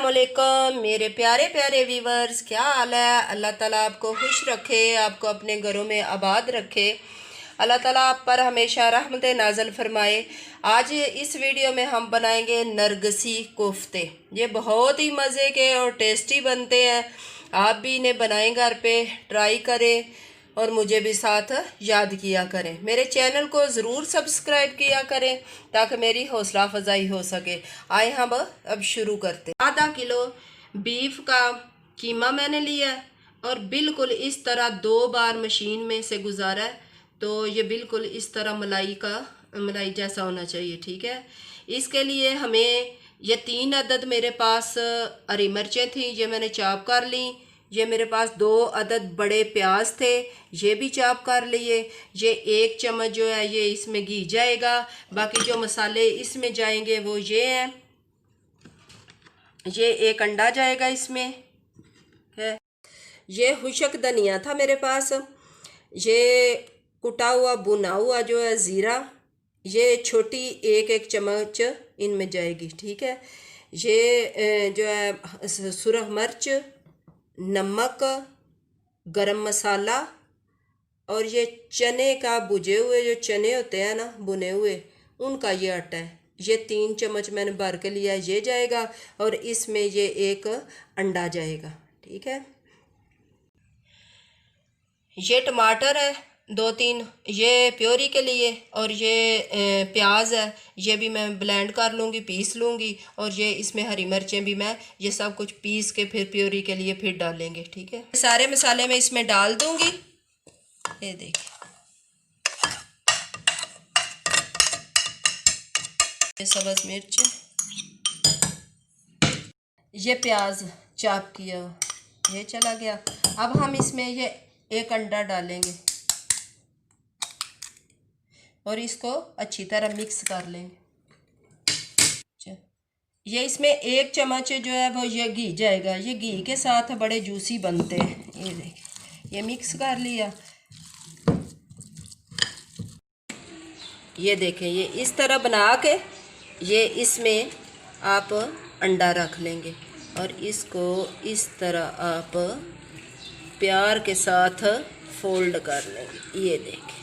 अस्सलामुअलैकुम मेरे प्यारे प्यारे व्यूवर्स, क्या हाल है। अल्लाह ताला आपको खुश रखे, आपको अपने घरों में आबाद रखे। अल्लाह ताला आप पर हमेशा रहमत नाज़िल फरमाए। आज इस वीडियो में हम बनाएंगे नरगसी कोफ्ते। ये बहुत ही मज़े के और टेस्टी बनते हैं। आप भी इन्हें बनाएं, घर पे ट्राई करें और मुझे भी साथ याद किया करें। मेरे चैनल को ज़रूर सब्सक्राइब किया करें ताकि मेरी हौसला अफजाई हो सके। आए हम अब शुरू करते हैं। आधा किलो बीफ का कीमा मैंने लिया है और बिल्कुल इस तरह 2 बार मशीन में से गुजारा है, तो ये बिल्कुल इस तरह मलाई जैसा होना चाहिए। ठीक है, इसके लिए हमें ये 3 अदद मेरे पास हरी मिर्चें थी, ये मैंने चॉप कर ली। ये मेरे पास 2 अदद बड़े प्याज थे, ये भी चॉप कर लिए। ये 1 चम्मच जो है ये इसमें घी जाएगा। बाकी जो मसाले इसमें जाएंगे वो ये हैं। ये 1 अंडा जाएगा इसमें है। ये खुशक धनिया था मेरे पास। ये कुटा हुआ भुना हुआ जो है ज़ीरा, ये छोटी 1 चम्मच इनमें जाएगी। ठीक है, ये जो है सुरख मिर्च, नमक, गरम मसाला और ये चने का भुजे हुए जो चने होते हैं ना भुने हुए, उनका ये आटा है। ये 3 चम्मच मैंने भर के लिया, ये जाएगा। और इसमें ये 1 अंडा जाएगा। ठीक है, ये टमाटर है 2-3, ये प्योरी के लिए। और ये प्याज है, ये भी मैं ब्लेंड कर लूँगी, पीस लूँगी। और ये इसमें हरी मिर्चें भी मैं ये सब कुछ पीस के फिर प्योरी के लिए फिर डालेंगे। ठीक है, सारे मसाले मैं इसमें डाल दूँगी। ये देखिए, ये सब्ज़ मिर्च, ये प्याज चॉप किया ये चला गया। अब हम इसमें ये 1 अंडा डालेंगे और इसको अच्छी तरह मिक्स कर लेंगे। ये इसमें 1 चम्मच जो है वो ये घी जाएगा। ये घी के साथ बड़े जूसी बनते हैं। ये देखिए, ये मिक्स कर लिया। ये देखें, ये इस तरह बना के ये इसमें आप अंडा रख लेंगे और इसको इस तरह आप प्यार के साथ फोल्ड कर लेंगे। ये देखें,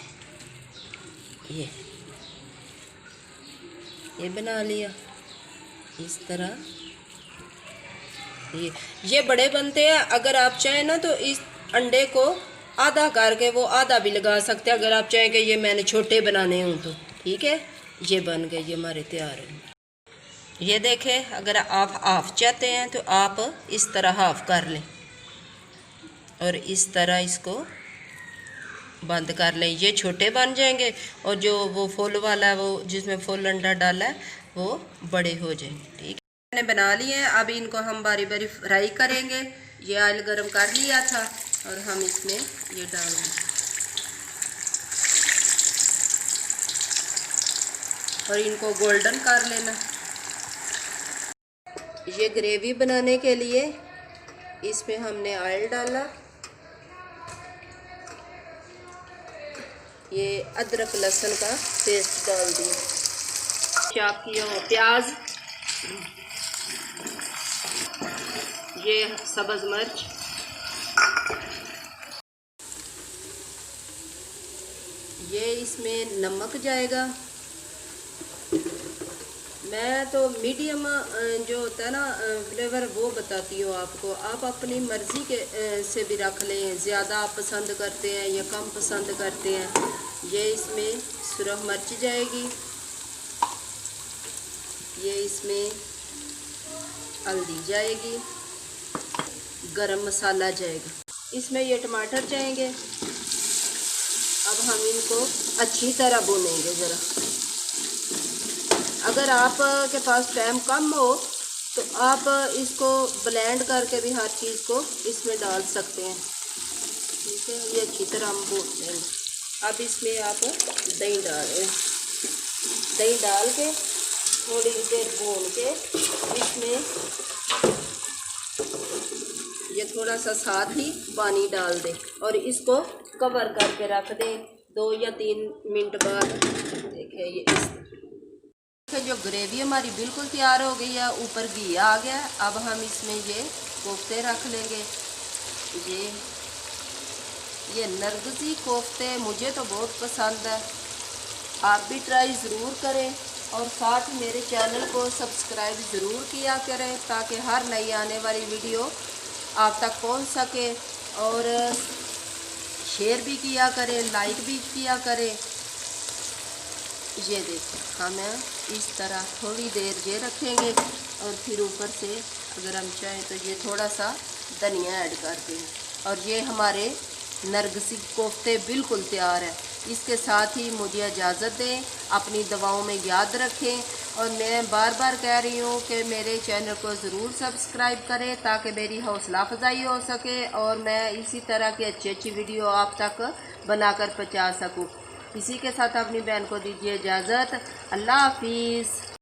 ये बना लिया इस तरह। ये बड़े बनते हैं। अगर आप चाहें ना तो इस अंडे को आधा करके वो आधा भी लगा सकते हैं। अगर आप चाहें कि ये मैंने छोटे बनाने हों तो। ठीक है, ये बन गए, ये हमारे तैयार हैं। ये देखें, अगर आप हाफ चाहते हैं तो आप इस तरह हाफ कर लें और इस तरह इसको बंद कर लें। ये छोटे बन जाएंगे और जो वो फुल वाला है, वो जिसमें फुल अंडा डाला है, वो बड़े हो जाएंगे। ठीक है, मैंने बना लिए हैं। अब इनको हम बारी बारी फ्राई करेंगे। ये ऑयल गरम कर लिया था और हम इसमें ये डाल देंगे और इनको गोल्डन कर लेना। ये ग्रेवी बनाने के लिए इसमें हमने ऑयल डाला। ये अदरक लहसुन का पेस्ट डाल दिया, चॉप किया हुआ प्याज, ये सब्ज़ मिर्च, ये इसमें नमक जाएगा। मैं तो मीडियम जो होता है ना फ्लेवर वो बताती हूँ आपको। आप अपनी मर्ज़ी के से भी रख लें, ज़्यादा आप पसंद करते हैं या कम पसंद करते हैं। ये इसमें सुरख मिर्च जाएगी, ये इसमें हल्दी जाएगी, गरम मसाला जाएगा, इसमें ये टमाटर जाएंगे। अब हम इनको अच्छी तरह भूनेंगे ज़रा। अगर आप के पास टाइम कम हो तो आप इसको ब्लेंड करके भी हर चीज़ को इसमें डाल सकते हैं। ठीक है, ये अच्छी तरह हम भून देंगे। अब इसमें आप दही डाल रहे हैं, दही डाल के थोड़ी देर भून के इसमें ये थोड़ा सा साथ ही पानी डाल दें और इसको कवर करके रख दें। 2 या 3 मिनट बाद देखिए ये देखें जो ग्रेवी हमारी बिल्कुल तैयार हो गई है, ऊपर घी आ गया। अब हम इसमें ये कोफ्ते रख लेंगे। ये नरगिसी कोफ्ते मुझे तो बहुत पसंद है, आप भी ट्राई ज़रूर करें और साथ ही मेरे चैनल को सब्सक्राइब ज़रूर किया करें ताकि हर नई आने वाली वीडियो आप तक पहुंच सके। और शेयर भी किया करें, लाइक भी किया करें। ये देखो हम इस तरह थोड़ी देर ये रखेंगे और फिर ऊपर से अगर हम चाहें तो ये थोड़ा सा धनिया ऐड करते हैं। और ये हमारे नरगिसी कोफ्ते बिल्कुल तैयार है। इसके साथ ही मुझे इजाज़त दें, अपनी दवाओं में याद रखें। और मैं बार बार कह रही हूँ कि मेरे चैनल को ज़रूर सब्सक्राइब करें ताकि मेरी हौसला अफजाई हो सके और मैं इसी तरह की अच्छी वीडियो आप तक बनाकर पहुँचा सकूँ। इसी के साथ अपनी बहन को दीजिए इजाज़त। अल्लाह हाफिज़।